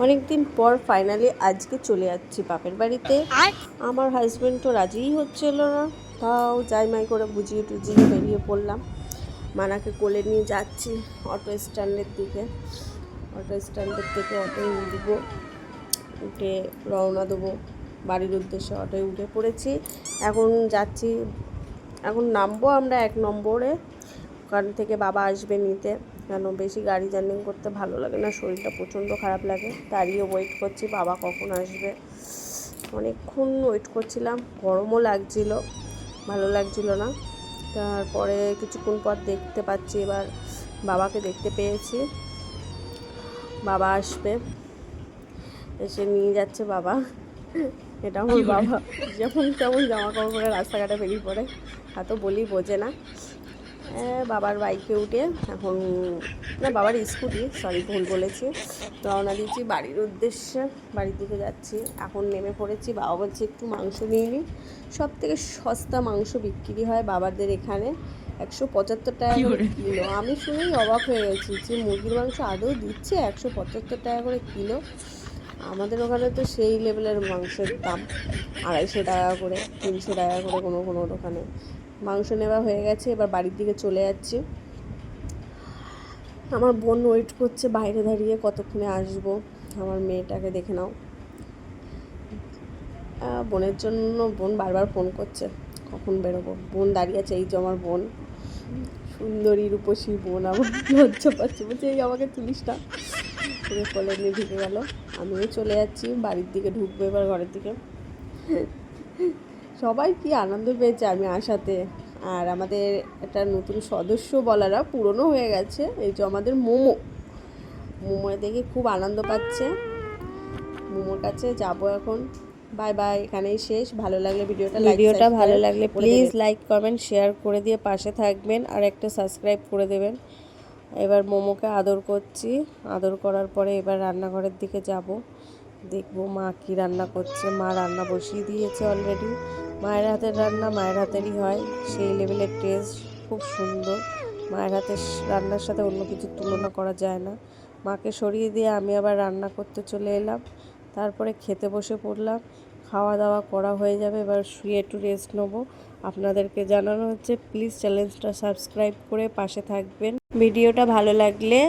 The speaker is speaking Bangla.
অনেক দিন পর ফাইনালি আজকে চলে যাচ্ছি বাপের বাড়িতে। আমার হাজব্যান্ড তো রাজিই হচ্ছিল না, তাও জাইমাই করে বুঝিয়ে টুজিয়ে বেরিয়ে পড়লাম। মানাকে কোলে নিয়ে যাচ্ছি অটো স্ট্যান্ডের দিকে। অটো স্ট্যান্ডের থেকে অটোয় উঠবো, উঠে রওনা দেবো বাড়ির উদ্দেশ্যে। অটোয় উঠে পড়েছি, এখন যাচ্ছি। এখন নামবো আমরা 1 নম্বরে। ওখান থেকে বাবা আসবে নিতে, কেন বেশি গাড়ি জার্নি করতে ভালো লাগে না, শরীরটা প্রচণ্ড খারাপ লাগে। দাঁড়িয়ে ওয়েট করছি বাবা কখন আসবে। অনেকক্ষণ ওয়েট করছিলাম, গরমও লাগছিল, ভালো লাগছিল না। তারপরে কিছুক্ষণ পর দেখতে পাচ্ছি এবার বাবাকে দেখতে পেয়েছি, বাবা আসবে, এসে নিয়ে যাচ্ছে বাবা। এটা আমার বাবা, যেমন তেমন জামা কাপড় পরে রাস্তাঘাটে বেরিয়ে পড়ে, এত বলি বোঝে না। বাবার বাইকে উঠে এখন, না বাবার স্কুটি, সরি ভুল বলেছি, রওনা দিয়েছি বাড়ির উদ্দেশ্যে। বাড়ির দিকে যাচ্ছি, এখন নেমে পড়েছি। বাবা বলছে একটু মাংস নিয়ে নিই। সব থেকে সস্তা মাংস বিক্রি হয় বাবাদের এখানে, 175 টাকা করে কিলো। আমি শুনেই অবাক হয়ে গেছি যে মুরগির মাংস আদৌ দিচ্ছে 175 টাকা করে কিলো। আমাদের ওখানে তো সেই লেভেলের মাংসের দাম 250 টাকা করে, 300 টাকা করে কোনো কোনো দোকানে। মাংস নেওয়া হয়ে গেছে, এবার বাড়ির দিকে চলে যাচ্ছি। আমার বোন ওয়েট করছে বাইরে দাঁড়িয়ে, কতক্ষণে আসবো। আমার মেয়েটাকে দেখে নাও, বোনের জন্য বোন বারবার ফোন করছে কখন বেরোবো। বোন দাঁড়িয়ে আছে, এই যে আমার বোন, সুন্দরী রূপসী বোন। আমার লজ্জা পাচ্ছে, বলছে এই আমাকে তুলিস না, পুরো কোলে নিয়ে ঢুকে গেল। আমিও চলে যাচ্ছি বাড়ির দিকে, ঢুকবো এবার ঘরের দিকে। সবাই কি আনন্দ পেয়েছে আমি আসাতে। আর আমাদের একটা নতুন সদস্য বলারা পুরনো হয়ে গেছে, এই যে আমাদের মোমো, মোমো দেখে খুব আনন্দ পাচ্ছে। মোমোর কাছে যাব এখন। বাই বাই, এখানেই শেষ। ভালো লাগলে ভিডিওটা ভালো লাগলে প্লিজ লাইক কমেন্ট শেয়ার করে দিয়ে পাশে থাকবেন, আর একটা সাবস্ক্রাইব করে দেবেন। এবার মোমোকে আদর করছি, আদর করার পরে এবার রান্নাঘরের দিকে যাব, দেখবো মা কি রান্না করছে। মা রান্না বসিয়ে দিয়েছে অলরেডি। মায়ের হাতের রান্না মায়ের হাতেরই হয়, সেই লেভেলের টেস্ট, খুব সুন্দর। মায়ের হাতের রান্নার সাথে অন্য কিছু তুলনা করা যায় না। মাকে সরিয়ে দিয়ে আমি আবার রান্না করতে চলে এলাম, তারপরে খেতে বসে পড়লাম। খাওয়া দাওয়া করা হয়ে যাবে, এবার শুয়ে একটু রেস্ট নেবো। আপনাদেরকে জানানো হচ্ছে প্লিজ চ্যানেলটা সাবস্ক্রাইব করে পাশে থাকবেন। ভিডিওটা ভালো লাগলে